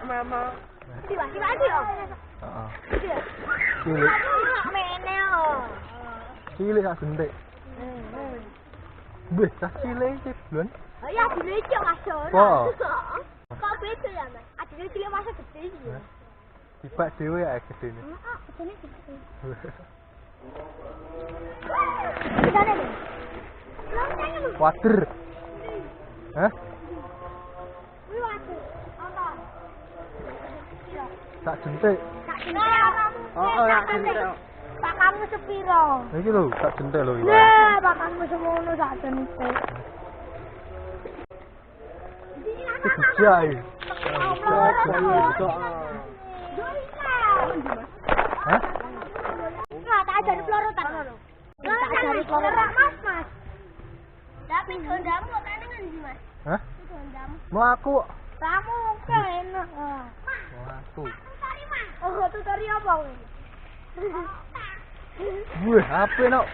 mama. Tiba-tiba dia. Heeh. Iya. Cilik. Mene oh. Cilik sak jentik. Wis, sak cilik sih, Blon. Oh ya, cilik yo Mas. Kok? Kok beda ya, Mas? Adine cilik masa gede iki. Tiba dhewe ya gedene. Heeh, gedene gede. Gimana nih? Wader. Hah? Wih, waduh. Apa? Sak jentik. Tak jentik. Oh, ya jentik. Pak kamu sepiro? Iki lho, sak jentik lho iki. Nah, pak kamu semono sak jentik. Iki dijak iki. Hah? Enggak, tak ajari pelorotan. Tak ajari pelorotan. Mas. Tapi dondamu kok kan ndi, Mas? Hah? Dondamu. Mau aku. Kamu kok enak. Mau aku. Oh, tutorial apa kowe? Wih, HP no.